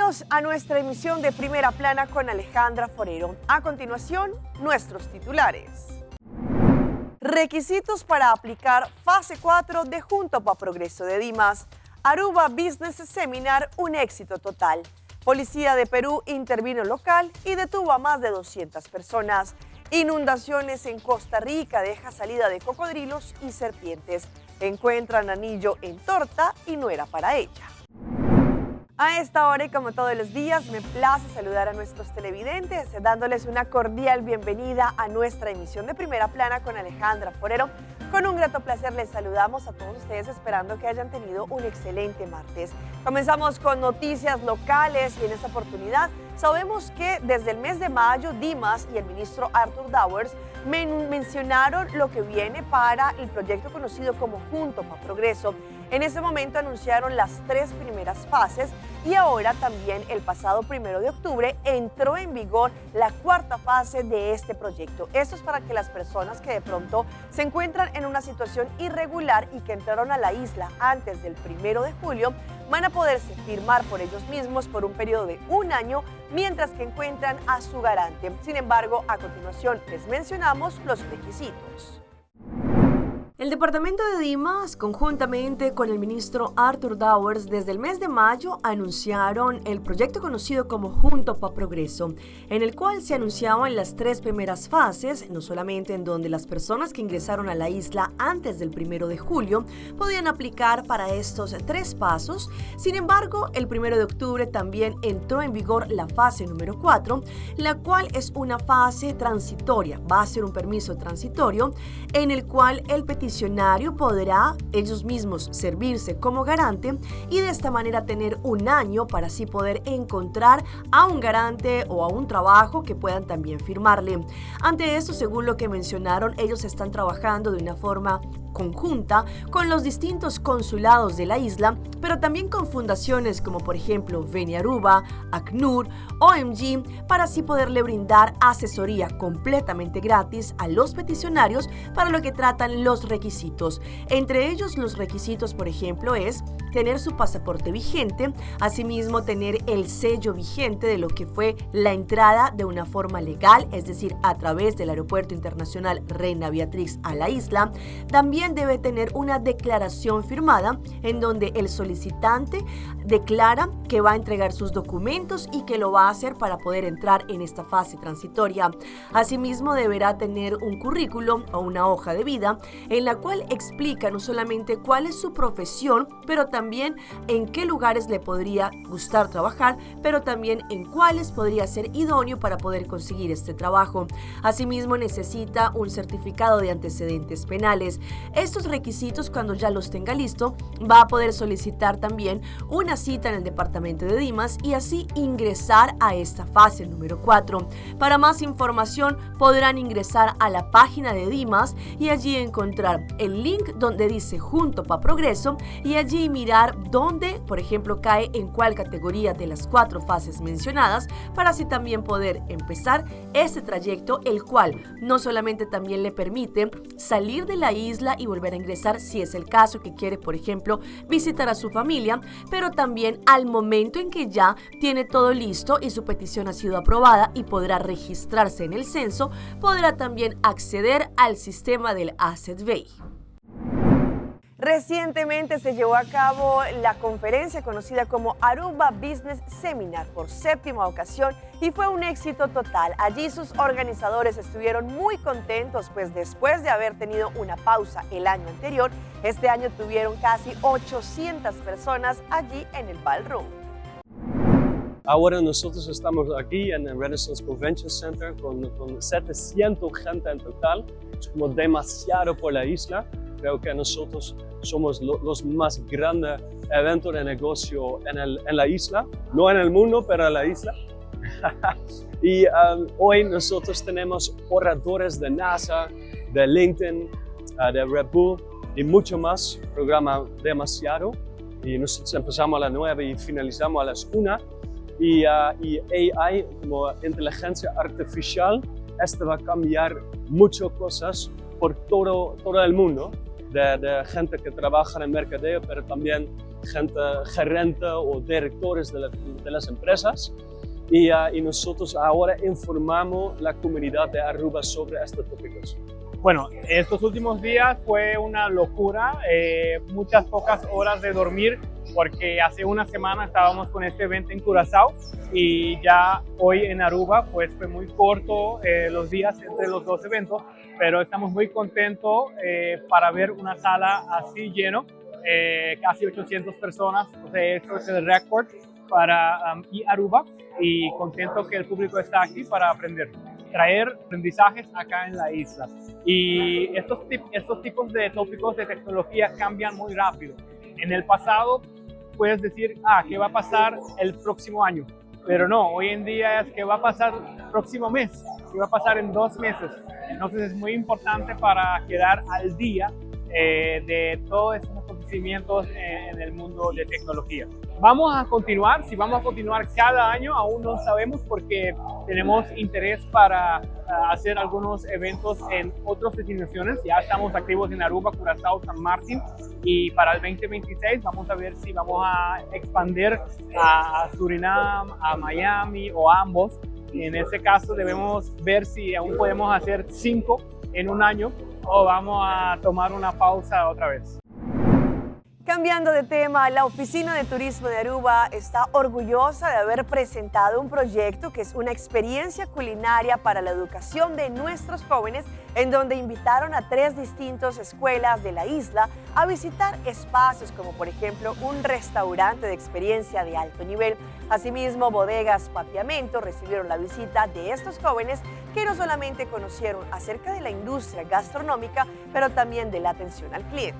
Bienvenidos a nuestra emisión de Primera Plana con Alejandra Forero. A continuación, nuestros titulares. Requisitos para aplicar fase 4 de Juntos para Progreso de Dimas. Aruba Business Seminar, un éxito total. Policía de Perú intervino local y detuvo a más de 200 personas. Inundaciones en Costa Rica deja salida de cocodrilos y serpientes. Encuentran anillo en torta y no era para ella. A esta hora y como todos los días, me place saludar a nuestros televidentes, dándoles una cordial bienvenida a nuestra emisión de Primera Plana con Alejandra Forero. Con un grato placer les saludamos a todos ustedes, esperando que hayan tenido un excelente martes. Comenzamos con noticias locales y en esta oportunidad sabemos que desde el mes de mayo Dimas y el ministro Arthur Dowers mencionaron lo que viene para el proyecto conocido como Juntos para Progreso. En ese momento anunciaron las 3 primeras fases y ahora también el pasado 1 de octubre entró en vigor la 4ª fase de este proyecto. Esto es para que las personas que de pronto se encuentran en una situación irregular y que entraron a la isla antes del 1 de julio van a poderse firmar por ellos mismos por un periodo de 1 año mientras que encuentran a su garante. Sin embargo, a continuación les mencionamos los requisitos. El departamento de Dimas, conjuntamente con el ministro Arthur Dowers, desde el mes de mayo anunciaron el proyecto conocido como Juntos para Progreso, en el cual se anunciaban las 3 primeras fases, no solamente en donde las personas que ingresaron a la isla antes del 1 de julio podían aplicar para estos 3 pasos. Sin embargo, el 1 de octubre también entró en vigor la fase número 4, la cual es una fase transitoria, va a ser un permiso transitorio en el cual el peticionario podrá ellos mismos servirse como garante y de esta manera tener 1 año para así poder encontrar a un garante o a un trabajo que puedan también firmarle. Ante esto, según lo que mencionaron, ellos están trabajando de una forma conjunta con los distintos consulados de la isla, pero también con fundaciones como por ejemplo Veni Aruba, ACNUR, OMG, para así poderle brindar asesoría completamente gratis a los peticionarios para lo que tratan los requisitos. Entre ellos, los requisitos, por ejemplo, es tener su pasaporte vigente, asimismo tener el sello vigente de lo que fue la entrada de una forma legal, es decir, a través del Aeropuerto Internacional Reina Beatriz a la isla. También debe tener una declaración firmada en donde el solicitante declara que va a entregar sus documentos y que lo va a hacer para poder entrar en esta fase transitoria. Asimismo, deberá tener un currículum o una hoja de vida en la cual explica no solamente cuál es su profesión, pero también en qué lugares le podría gustar trabajar, pero también en cuáles podría ser idóneo para poder conseguir este trabajo. Asimismo, necesita un certificado de antecedentes penales. Estos requisitos, cuando ya los tenga listo, va a poder solicitar también una cita en el departamento de Dimas y así ingresar a esta fase número 4. Para más información podrán ingresar a la página de Dimas y allí encontrar el link donde dice Juntos para Progreso y allí mirar dónde, por ejemplo, cae en cuál categoría de las 4 fases mencionadas para así también poder empezar este trayecto, el cual no solamente también le permite salir de la isla y volver a ingresar si es el caso que quiere, por ejemplo, visitar a su familia, pero también al momento en que ya tiene todo listo y su petición ha sido aprobada y podrá registrarse en el censo, podrá también acceder al sistema del Asset Bay. Recientemente se llevó a cabo la conferencia conocida como Aruba Business Seminar por 7ª ocasión y fue un éxito total. Allí sus organizadores estuvieron muy contentos, pues después de haber tenido una pausa el año anterior, este año tuvieron casi 800 personas allí en el ballroom. Ahora nosotros estamos aquí en el Renaissance Convention Center con 700 gente en total. Es como demasiado por la isla. Creo que nosotros somos los más grandes eventos de negocio en la isla. No en el mundo, pero en la isla. Y hoy nosotros tenemos oradores de NASA, de LinkedIn, de Red Bull y mucho más. Programa demasiado. Y nosotros empezamos a las 9 y finalizamos a las 1. Y AI, como inteligencia artificial, va a cambiar muchas cosas por todo el mundo. de gente que trabaja en mercadeo, pero también gente gerente o directores de las empresas. Y nosotros ahora informamos la comunidad de Aruba sobre estos tópicos. Bueno, estos últimos días fue una locura, muchas pocas horas de dormir, porque hace una semana estábamos con este evento en Curazao y ya hoy en Aruba pues fue muy corto los días entre los dos eventos, pero estamos muy contentos para ver una sala así lleno, casi 800 personas, o sea, eso es el récord para Aruba, y contento que el público está aquí para aprender, traer aprendizajes acá en la isla. Y estos tipos de tópicos de tecnología cambian muy rápido. En el pasado puedes decir, ¿qué va a pasar el próximo año? Pero no, hoy en día es ¿qué va a pasar el próximo mes? ¿Qué va a pasar en 2 meses? Entonces es muy importante para quedar al día de todos estos acontecimientos en el mundo de tecnología. Vamos a continuar, si vamos a continuar cada año, aún no sabemos, porque tenemos interés para hacer algunos eventos en otras destinaciones. Ya estamos activos en Aruba, Curazao, San Martín, y para el 2026 vamos a ver si vamos a expandir a Surinam, a Miami o a ambos. Y en ese caso debemos ver si aún podemos hacer 5 en un año o vamos a tomar una pausa otra vez. Cambiando de tema, la Oficina de Turismo de Aruba está orgullosa de haber presentado un proyecto que es una experiencia culinaria para la educación de nuestros jóvenes, en donde invitaron a 3 distintas escuelas de la isla a visitar espacios como por ejemplo un restaurante de experiencia de alto nivel. Asimismo, Bodegas Papiamento recibieron la visita de estos jóvenes que no solamente conocieron acerca de la industria gastronómica, pero también de la atención al cliente.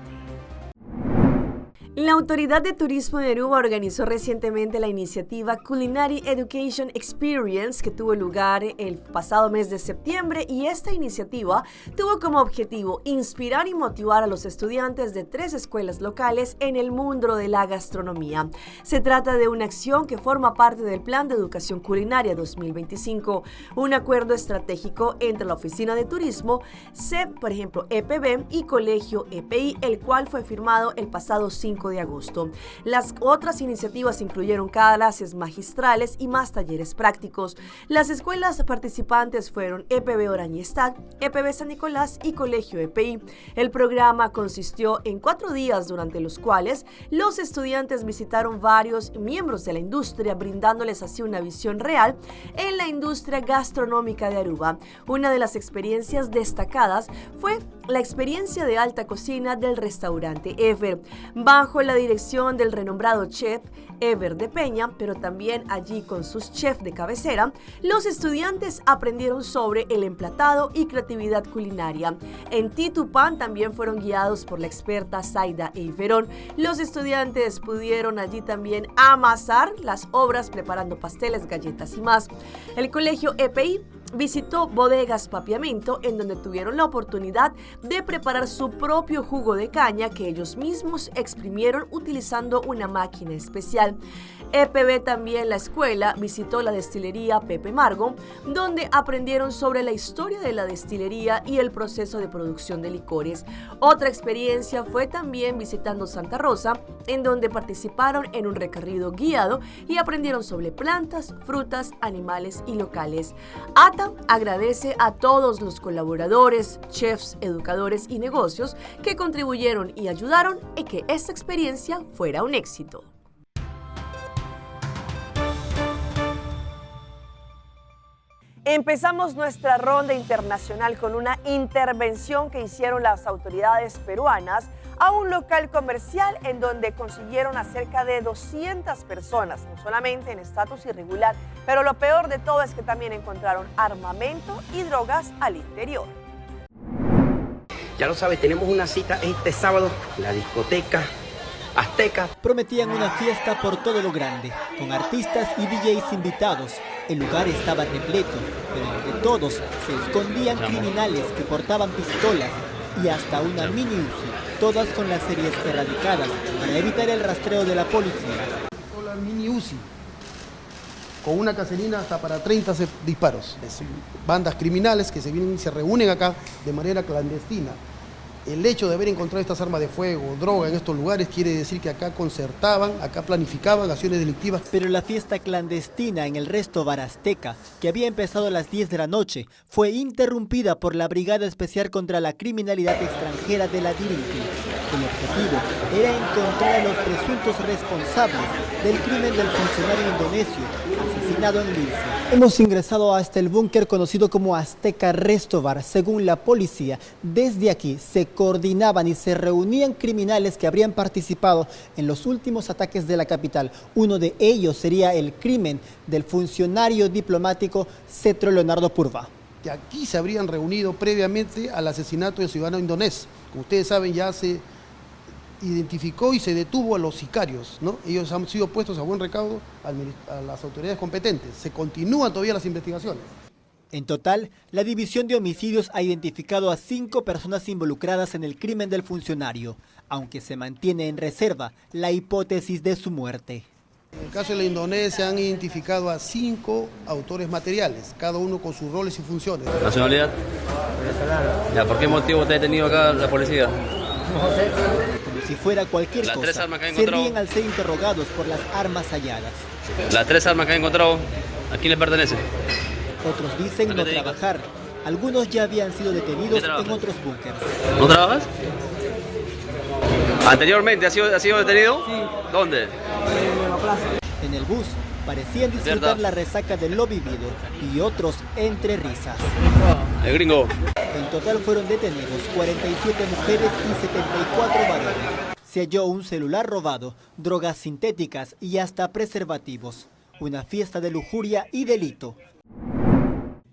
La Autoridad de Turismo de Aruba organizó recientemente la iniciativa Culinary Education Experience, que tuvo lugar el pasado mes de septiembre, y esta iniciativa tuvo como objetivo inspirar y motivar a los estudiantes de 3 escuelas locales en el mundo de la gastronomía. Se trata de una acción que forma parte del Plan de Educación Culinaria 2025, un acuerdo estratégico entre la Oficina de Turismo, CEP, por ejemplo, EPB, y Colegio EPI, el cual fue firmado el pasado 5 de agosto. Las otras iniciativas incluyeron clases magistrales y más talleres prácticos. Las escuelas participantes fueron EPB Orañestad, EPB San Nicolás y Colegio EPI. El programa consistió en 4 días durante los cuales los estudiantes visitaron varios miembros de la industria, brindándoles así una visión real en la industria gastronómica de Aruba. Una de las experiencias destacadas fue la experiencia de alta cocina del restaurante Ever, bajo la dirección del renombrado chef Ever de Peña, pero también allí con sus chefs de cabecera, los estudiantes aprendieron sobre el emplatado y creatividad culinaria. En Titupán también fueron guiados por la experta Zaida Eiferón. Los estudiantes pudieron allí también amasar las obras preparando pasteles, galletas y más. El Colegio EPI visitó Bodegas Papiamento, en donde tuvieron la oportunidad de preparar su propio jugo de caña que ellos mismos exprimieron utilizando una máquina especial. EPB también, la escuela, visitó la destilería Pepe Margo, donde aprendieron sobre la historia de la destilería y el proceso de producción de licores. Otra experiencia fue también visitando Santa Rosa, en donde participaron en un recorrido guiado y aprendieron sobre plantas, frutas, animales y locales. ATA agradece a todos los colaboradores, chefs, educadores y negocios que contribuyeron y ayudaron a que esta experiencia fuera un éxito. Empezamos nuestra ronda internacional con una intervención que hicieron las autoridades peruanas a un local comercial en donde consiguieron a cerca de 200 personas, no solamente en estatus irregular, pero lo peor de todo es que también encontraron armamento y drogas al interior. Ya lo sabes, tenemos una cita este sábado en la discoteca Azteca. Prometían una fiesta por todo lo grande, con artistas y DJs invitados. El lugar estaba repleto, pero entre todos se escondían criminales que portaban pistolas y hasta una mini Uzi, todas con las series erradicadas para evitar el rastreo de la policía. La mini Uzi, con una caserina hasta para 30 disparos. Bandas criminales que se reúnen acá de manera clandestina. El hecho de haber encontrado estas armas de fuego, droga en estos lugares, quiere decir que acá concertaban, acá planificaban acciones delictivas. Pero la fiesta clandestina en el Resto Bar Azteca, que había empezado a las 10 de la noche, fue interrumpida por la Brigada Especial contra la Criminalidad Extranjera de la DIRINCRI. El objetivo era encontrar a los presuntos responsables del crimen del funcionario indonesio asesinado en Lince. Hemos ingresado hasta el búnker conocido como Azteca Resto Bar. Según la policía, desde aquí se coordinaban y se reunían criminales que habrían participado en los últimos ataques de la capital. Uno de ellos sería el crimen del funcionario diplomático Cetro Leonardo Purba. Que aquí se habrían reunido previamente al asesinato del ciudadano indonés. Como ustedes saben, ya se identificó y se detuvo a los sicarios, ¿no? Ellos han sido puestos a buen recaudo a las autoridades competentes. Se continúan todavía las investigaciones. En total, la División de Homicidios ha identificado a 5 personas involucradas en el crimen del funcionario, aunque se mantiene en reserva la hipótesis de su muerte. En el caso de la Indonesia han identificado a 5 autores materiales, cada uno con sus roles y funciones. ¿Nacionalidad? Ya, ¿por qué motivo te ha detenido acá la policía? Como si fuera cualquier Las 3 cosa, armas que han se encontrado. ríen al ser interrogados por las armas halladas. Las 3 armas que han encontrado, ¿a quién le pertenecen? Otros dicen no trabajar. Algunos ya habían sido detenidos en otros búnkers. ¿No trabajas? ¿Anteriormente ha sido detenido? Sí. ¿Dónde? En el bus parecían disfrutar la resaca de lo vivido y otros entre risas. El gringo. En total fueron detenidos 47 mujeres y 74 varones. Se halló un celular robado, drogas sintéticas y hasta preservativos. Una fiesta de lujuria y delito.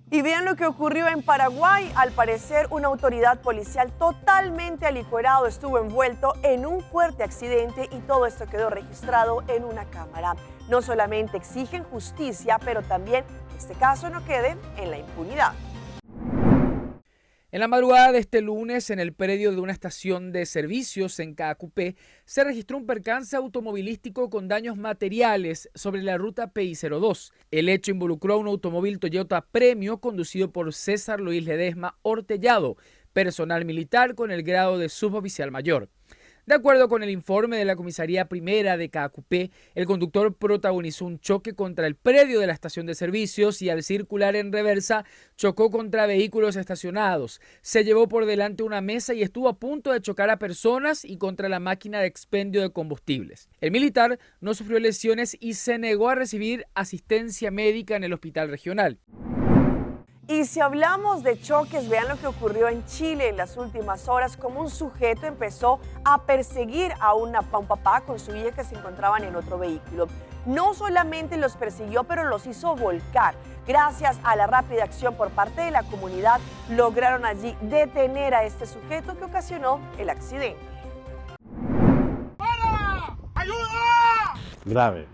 Y vean lo que ocurrió en Paraguay. Al parecer, una autoridad policial totalmente alicorado estuvo envuelto en un fuerte accidente y todo esto quedó registrado en una cámara. No solamente exigen justicia, pero también que este caso no quede en la impunidad. En la madrugada de este lunes, en el predio de una estación de servicios en Caacupé, se registró un percance automovilístico con daños materiales sobre la ruta PI02. El hecho involucró a un automóvil Toyota Premio conducido por César Luis Ledesma Hortellado, personal militar con el grado de suboficial mayor. De acuerdo con el informe de la Comisaría Primera de Caacupé, el conductor protagonizó un choque contra el predio de la estación de servicios y al circular en reversa chocó contra vehículos estacionados. Se llevó por delante una mesa y estuvo a punto de chocar a personas y contra la máquina de expendio de combustibles. El militar no sufrió lesiones y se negó a recibir asistencia médica en el hospital regional. Y si hablamos de choques, vean lo que ocurrió en Chile en las últimas horas, como un sujeto empezó a perseguir a un papá con su hija que se encontraban en otro vehículo. No solamente los persiguió, pero los hizo volcar. Gracias a la rápida acción por parte de la comunidad, lograron allí detener a este sujeto que ocasionó el accidente. ¡Para! ¡Ayuda! Grave,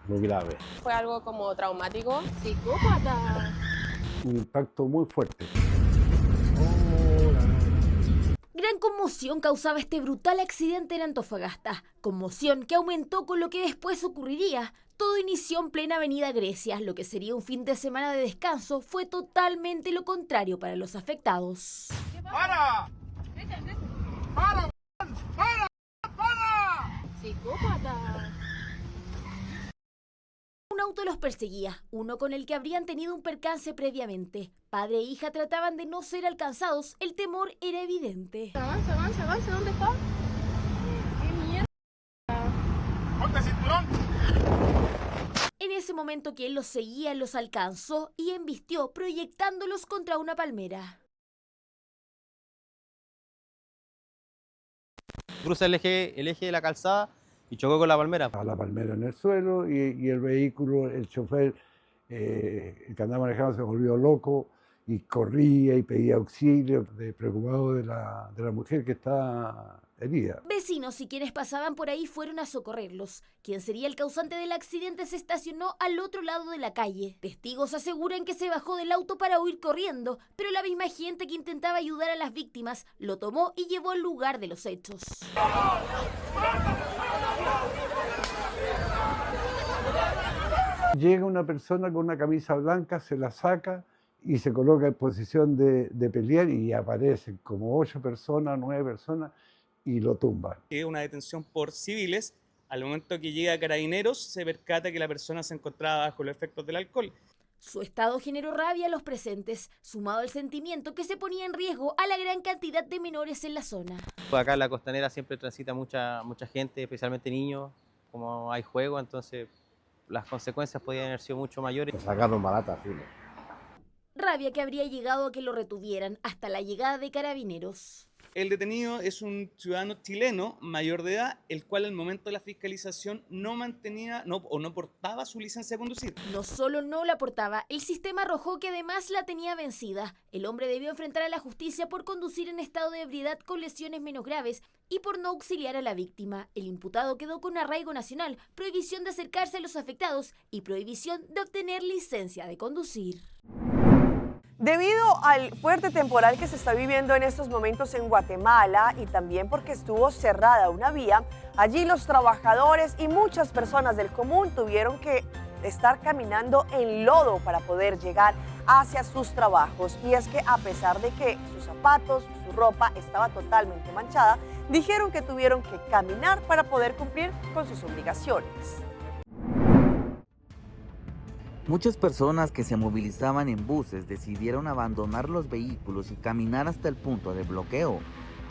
muy grave. Fue algo como traumático. Psicópata. Un impacto muy fuerte. Gran conmoción causaba este brutal accidente en Antofagasta. Conmoción que aumentó con lo que después ocurriría. Todo inició en plena avenida Grecia. Lo que sería un fin de semana de descanso fue totalmente lo contrario para los afectados. ¡Para! ¡Para! ¡Para! ¡Para! Psicópata. Un auto los perseguía, uno con el que habrían tenido un percance previamente. Padre e hija trataban de no ser alcanzados, el temor era evidente. Avanza, avanza, avanza, ¿dónde está? ¡Qué mierda! ¡Ponte cinturón! En ese momento que él los seguía, los alcanzó y embistió proyectándolos contra una palmera. Cruza el eje de la calzada y chocó con la palmera. A la palmera en el suelo y el vehículo, el chofer, el que andaba manejando se volvió loco y corría y pedía auxilio, preocupado de la mujer que está herida. Vecinos y quienes pasaban por ahí fueron a socorrerlos. Quien sería el causante del accidente se estacionó al otro lado de la calle. Testigos aseguran que se bajó del auto para huir corriendo, pero la misma gente que intentaba ayudar a las víctimas lo tomó y llevó al lugar de los hechos. Llega una persona con una camisa blanca, se la saca y se coloca en posición de pelear y aparecen como 8 personas, 9 personas y lo tumban. Es una detención por civiles. Al momento que llega Carabineros se percata que la persona se encontraba bajo los efectos del alcohol. Su estado generó rabia a los presentes, sumado al sentimiento que se ponía en riesgo a la gran cantidad de menores en la zona. Acá en la Costanera siempre transita mucha gente, especialmente niños, como hay juego, entonces las consecuencias podrían haber sido mucho mayores. Sacaron barata, sí. Rabia que habría llegado a que lo retuvieran hasta la llegada de Carabineros. El detenido es un ciudadano chileno mayor de edad, el cual al momento de la fiscalización no portaba su licencia de conducir. No solo no la portaba, el sistema arrojó que además la tenía vencida. El hombre debió enfrentar a la justicia por conducir en estado de ebriedad con lesiones menos graves y por no auxiliar a la víctima. El imputado quedó con arraigo nacional, prohibición de acercarse a los afectados y prohibición de obtener licencia de conducir. Debido al fuerte temporal que se está viviendo en estos momentos en Guatemala y también porque estuvo cerrada una vía, allí los trabajadores y muchas personas del común tuvieron que estar caminando en lodo para poder llegar hacia sus trabajos. Y es que a pesar de que sus zapatos, su ropa estaba totalmente manchada, dijeron que tuvieron que caminar para poder cumplir con sus obligaciones. Muchas personas que se movilizaban en buses decidieron abandonar los vehículos y caminar hasta el punto de bloqueo.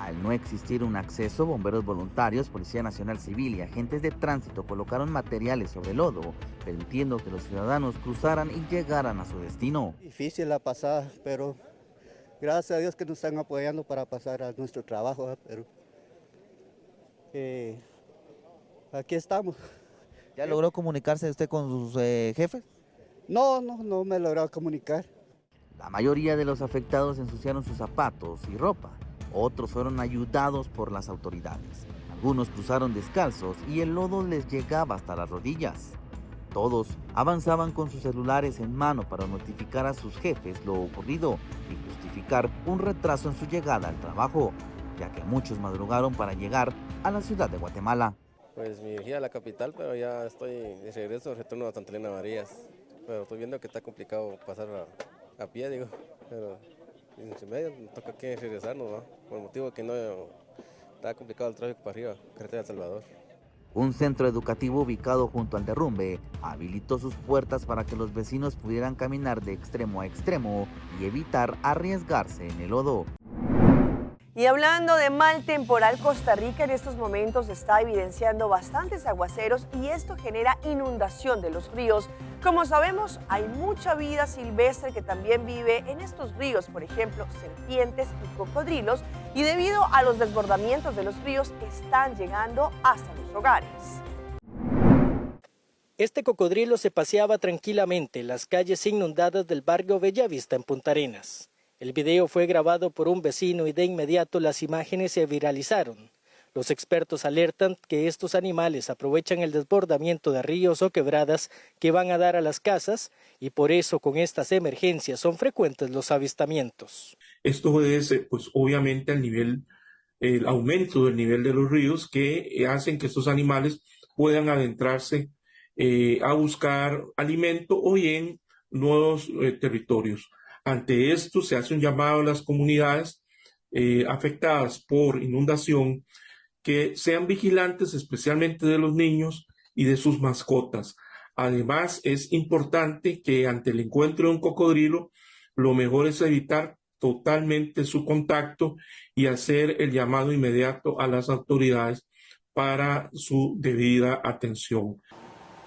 Al no existir un acceso, bomberos voluntarios, Policía Nacional Civil y agentes de tránsito colocaron materiales sobre el lodo, permitiendo que los ciudadanos cruzaran y llegaran a su destino. Difícil la pasada, pero gracias a Dios que nos están apoyando para pasar a nuestro trabajo, pero aquí estamos. ¿Ya logró comunicarse usted con sus jefes? No me he logrado comunicar. La mayoría de los afectados ensuciaron sus zapatos y ropa. Otros fueron ayudados por las autoridades. Algunos cruzaron descalzos y el lodo les llegaba hasta las rodillas. Todos avanzaban con sus celulares en mano para notificar a sus jefes lo ocurrido y justificar un retraso en su llegada al trabajo, ya que muchos madrugaron para llegar a la ciudad de Guatemala. Pues me dirigí a la capital, pero ya estoy de regreso, retorno a Santa Elena Marías. Pero estoy viendo que está complicado pasar a pie, digo, pero en medio me toca que regresarnos, ¿no? Por el motivo que no está complicado el tráfico para arriba, carretera de Salvador. Un centro educativo ubicado junto al derrumbe habilitó sus puertas para que los vecinos pudieran caminar de extremo a extremo y evitar arriesgarse en el lodo. Y hablando de mal temporal, Costa Rica en estos momentos está evidenciando bastantes aguaceros y esto genera inundación de los ríos. Como sabemos, hay mucha vida silvestre que también vive en estos ríos, por ejemplo, serpientes y cocodrilos, y debido a los desbordamientos de los ríos están llegando hasta los hogares. Este cocodrilo se paseaba tranquilamente en las calles inundadas del barrio Bellavista en Punta Arenas. El video fue grabado por un vecino y de inmediato las imágenes se viralizaron. Los expertos alertan que estos animales aprovechan el desbordamiento de ríos o quebradas que van a dar a las casas y por eso con estas emergencias son frecuentes los avistamientos. Esto obedece pues obviamente el aumento del nivel de los ríos que hacen que estos animales puedan adentrarse a buscar alimento o en nuevos territorios. Ante esto se hace un llamado a las comunidades afectadas por inundación que sean vigilantes especialmente de los niños y de sus mascotas. Además es importante que ante el encuentro de un cocodrilo lo mejor es evitar totalmente su contacto y hacer el llamado inmediato a las autoridades para su debida atención.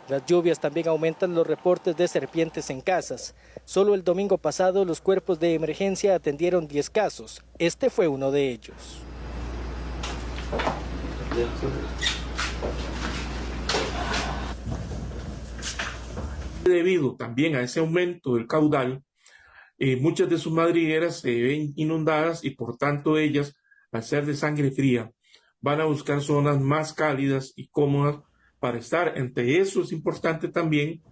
Las lluvias también aumentan los reportes de serpientes en casas. Solo el domingo pasado los cuerpos de emergencia atendieron 10 casos. Este fue uno de ellos. Debido también a ese aumento del caudal, muchas de sus madrigueras se ven inundadas y por tanto ellas, al ser de sangre fría, van a buscar zonas más cálidas y cómodas para estar. Ante eso es importante también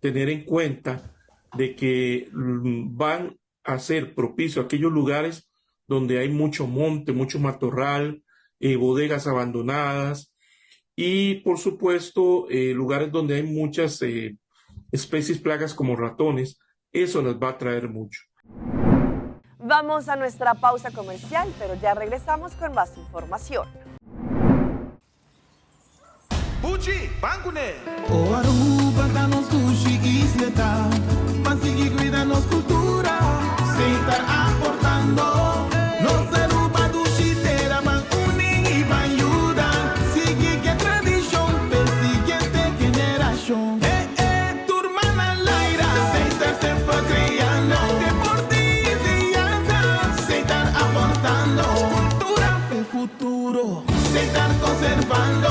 tener en cuenta de que van a ser propicios aquellos lugares donde hay mucho monte, mucho matorral, bodegas abandonadas y por supuesto lugares donde hay muchas especies plagas como ratones. Eso les va a traer mucho. Vamos a nuestra pausa comercial, pero ya regresamos con más información. Pucci, Banguné. O Aruba dá-nos sushi e isleta, mas seguir cuida-nos cultura, sem estar aportando. Nos Aruba do Chiteira, van unir e van ayudar, seguir que tradição, persiguiente generação. Turma na laira, sem estar sempre criando, deporte e ciência, sem estar aportando, cultura e futuro, sem estar conservando.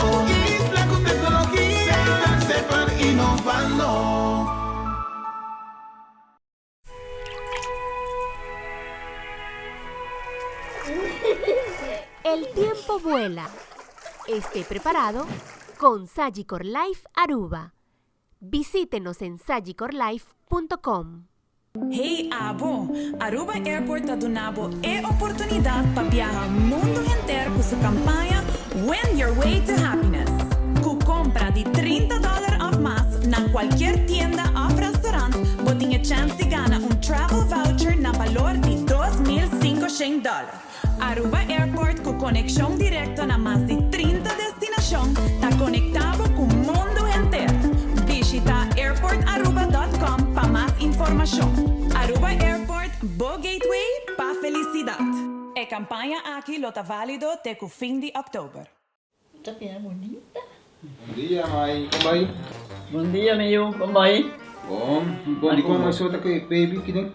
El tiempo vuela. Esté preparado con Sagicor Life Aruba. Visítenos en sagicorlife.com. Hey Abo, Aruba Airport está dando a oportunidade para viajar o mundo inteiro com sua campanha Win Your Way to Happiness. Com compra de $30 ou mais na qualquer tienda ou restaurante, você tem a chance de ganhar travel voucher na valor de $2.500. Aruba Airport com conexão direta na mais de 30 destinações, está conectado com o mundo inteiro. Visita airportaruba.com para mais informação. Aruba Airport, Bo Gateway para felicidade. A campanha aqui está válido até o fim de outubro. Esta é bonita. Bom dia, mãe. Como vai? Bom dia, meu. Como vai? Bom. Di ko masota kay baby kideng?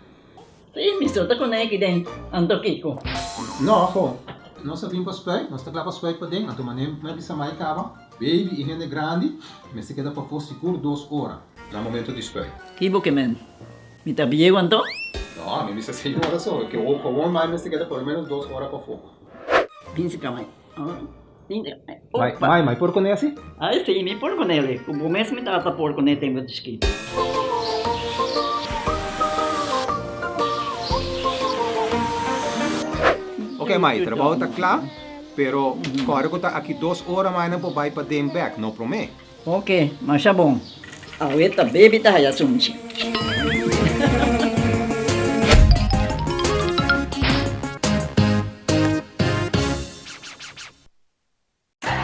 Sim, me solta com ele dentro. Ando Kiko. No, ako. Nós vim para spek, nós tá lá para spek para dentro. Anto manem, mas bisa mai kaba. Baby e rende grande, mas se queda para for seguro 2 horas. Na momento de spek. Kibo que men. Me tá bem quanto? No, me bisa 6 horas só, que o com mais mas se queda por menos 2 horas para for. Pince camai. Mai, por con esse? Ah, sim, me por com ele. Como mesmo me tava por com ele tem muito escrito. Ok, Mai, trabalho está claro, pero agora que está aqui 2 horas mais não pode ir para dentro back, não promete? Ok, mas é bom. A outra baby tá aí assunto.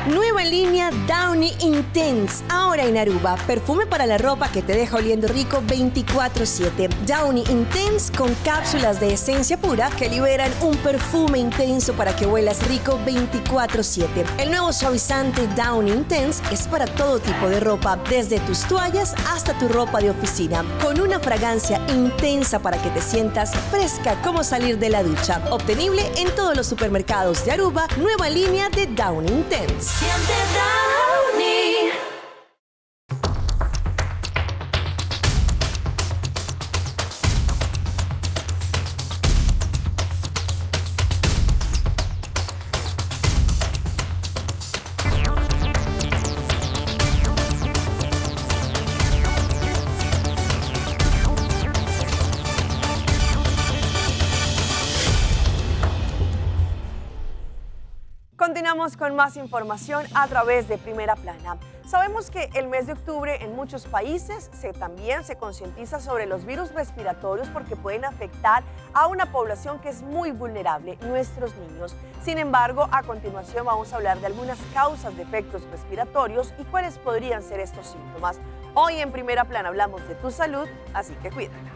Nueva línea Downy Intense, ahora en Aruba. Perfume para la ropa que te deja oliendo rico 24/7. Downy Intense con cápsulas de esencia pura que liberan un perfume intenso para que huelas rico 24/7. El nuevo suavizante Downy Intense es para todo tipo de ropa, desde tus toallas hasta tu ropa de oficina, con una fragancia intensa para que te sientas fresca como salir de la ducha. Obtenible en todos los supermercados de Aruba, nueva línea de Downy Intense. Siente Downy. Continuamos con más información a través de Primera Plana. Sabemos que el mes de octubre en muchos países también se concientiza sobre los virus respiratorios porque pueden afectar a una población que es muy vulnerable, nuestros niños. Sin embargo, a continuación vamos a hablar de algunas causas de efectos respiratorios y cuáles podrían ser estos síntomas. Hoy en Primera Plana hablamos de tu salud, así que cuídala.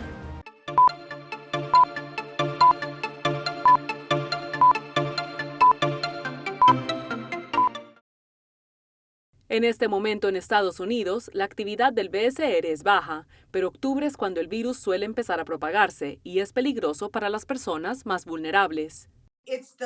En este momento en Estados Unidos, la actividad del BSR es baja, pero octubre es cuando el virus suele empezar a propagarse y es peligroso para las personas más vulnerables. Es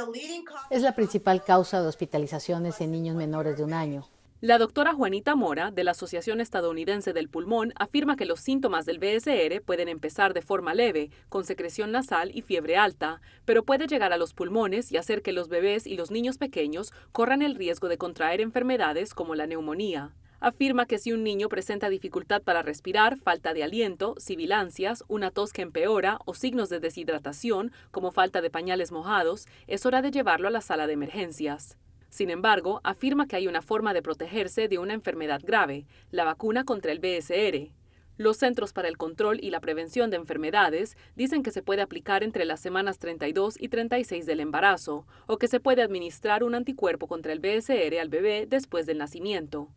la principal causa de hospitalizaciones en niños menores de 1 año. La doctora Juanita Mora, de la Asociación Estadounidense del Pulmón, afirma que los síntomas del BSR pueden empezar de forma leve, con secreción nasal y fiebre alta, pero puede llegar a los pulmones y hacer que los bebés y los niños pequeños corran el riesgo de contraer enfermedades como la neumonía. Afirma que si un niño presenta dificultad para respirar, falta de aliento, sibilancias, una tos que empeora o signos de deshidratación, como falta de pañales mojados, es hora de llevarlo a la sala de emergencias. Sin embargo, afirma que hay una forma de protegerse de una enfermedad grave, la vacuna contra el BSR. Los Centros para el Control y la Prevención de Enfermedades dicen que se puede aplicar entre las semanas 32 y 36 del embarazo, o que se puede administrar un anticuerpo contra el BSR al bebé después del nacimiento.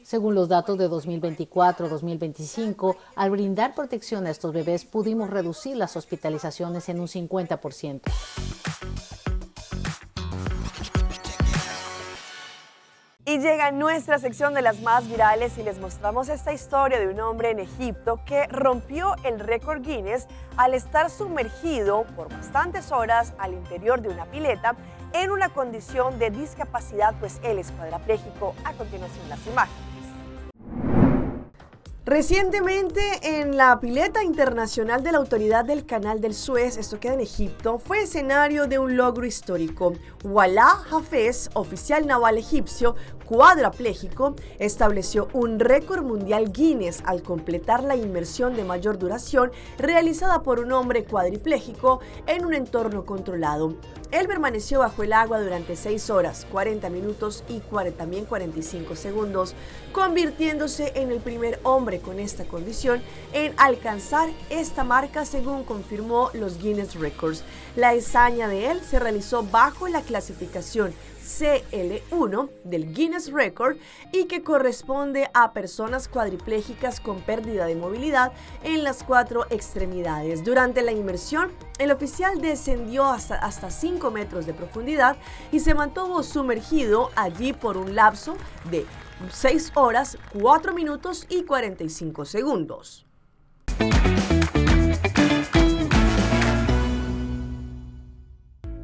Según los datos de 2024-2025, al brindar protección a estos bebés pudimos reducir las hospitalizaciones en un 50%. Y llega nuestra sección de las más virales y les mostramos esta historia de un hombre en Egipto que rompió el récord Guinness al estar sumergido por bastantes horas al interior de una pileta en una condición de discapacidad, pues él es cuadrapléjico. A continuación las imágenes. Recientemente, en la pileta internacional de la Autoridad del Canal del Suez, esto queda en Egipto, fue escenario de un logro histórico. Walaa Hafez, oficial naval egipcio, cuadrapléjico, estableció un récord mundial Guinness al completar la inmersión de mayor duración realizada por un hombre cuadripléjico en un entorno controlado. Él permaneció bajo el agua durante 6 horas, 40 minutos y también 45 segundos, convirtiéndose en el primer hombre con esta condición en alcanzar esta marca, según confirmó los Guinness Records. La hazaña de él se realizó bajo la clasificación CL1 del Guinness Record y que corresponde a personas cuadriplégicas con pérdida de movilidad en las 4 extremidades. Durante la inmersión, el oficial descendió hasta 5 metros de profundidad y se mantuvo sumergido allí por un lapso de 6 horas, 4 minutos y 45 segundos.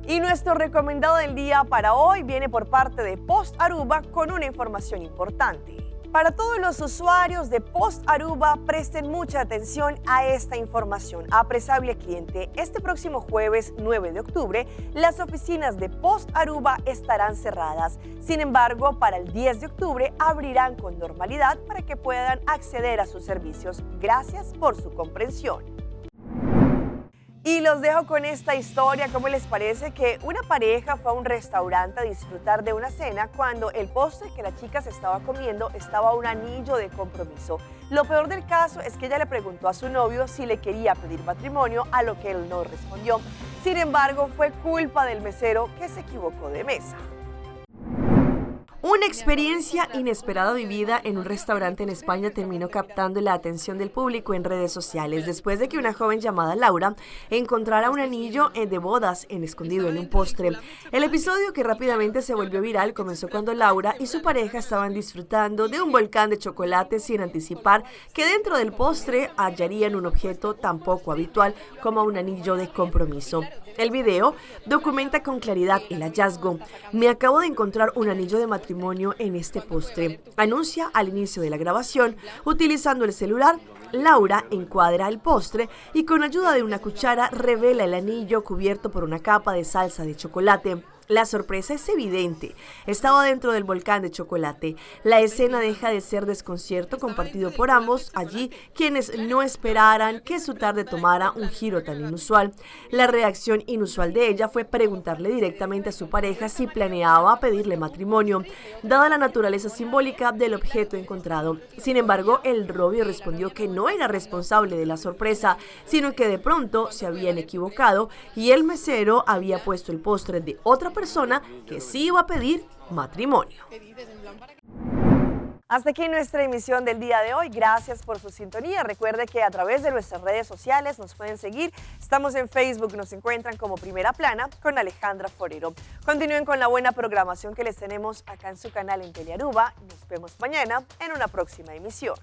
Y nuestro recomendado del día para hoy viene por parte de Post Aruba con una información importante. Para todos los usuarios de Post Aruba, presten mucha atención a esta información. Apreciable cliente, este próximo jueves 9 de octubre, las oficinas de Post Aruba estarán cerradas. Sin embargo, para el 10 de octubre abrirán con normalidad para que puedan acceder a sus servicios. Gracias por su comprensión. Y los dejo con esta historia. ¿Cómo les parece que una pareja fue a un restaurante a disfrutar de una cena cuando el postre que la chica se estaba comiendo estaba un anillo de compromiso? Lo peor del caso es que ella le preguntó a su novio si le quería pedir matrimonio, a lo que él no respondió. Sin embargo, fue culpa del mesero que se equivocó de mesa. Una experiencia inesperada vivida en un restaurante en España terminó captando la atención del público en redes sociales después de que una joven llamada Laura encontrara un anillo de bodas escondido en un postre. El episodio, que rápidamente se volvió viral, comenzó cuando Laura y su pareja estaban disfrutando de un volcán de chocolate sin anticipar que dentro del postre hallarían un objeto tan poco habitual como un anillo de compromiso. El video documenta con claridad el hallazgo. Me acabo de encontrar un anillo de matrimonio en este postre, anuncia al inicio de la grabación. Utilizando el celular, Laura encuadra el postre y con ayuda de una cuchara revela el anillo cubierto por una capa de salsa de chocolate. La sorpresa es evidente. Estaba dentro del volcán de chocolate. La escena deja de ser desconcierto compartido por ambos allí, quienes no esperaran que su tarde tomara un giro tan inusual. La reacción inusual de ella fue preguntarle directamente a su pareja si planeaba pedirle matrimonio, dada la naturaleza simbólica del objeto encontrado. Sin embargo, el novio respondió que no era responsable de la sorpresa, sino que de pronto se habían equivocado y el mesero había puesto el postre de otra persona que sí iba a pedir matrimonio. Hasta aquí nuestra emisión del día de hoy. Gracias por su sintonía. Recuerde que a través de nuestras redes sociales nos pueden seguir. Estamos en Facebook, nos encuentran como Primera Plana con Alejandra Forero. Continúen con la buena programación que les tenemos acá en su canal en Telearuba. Nos vemos mañana en una próxima emisión.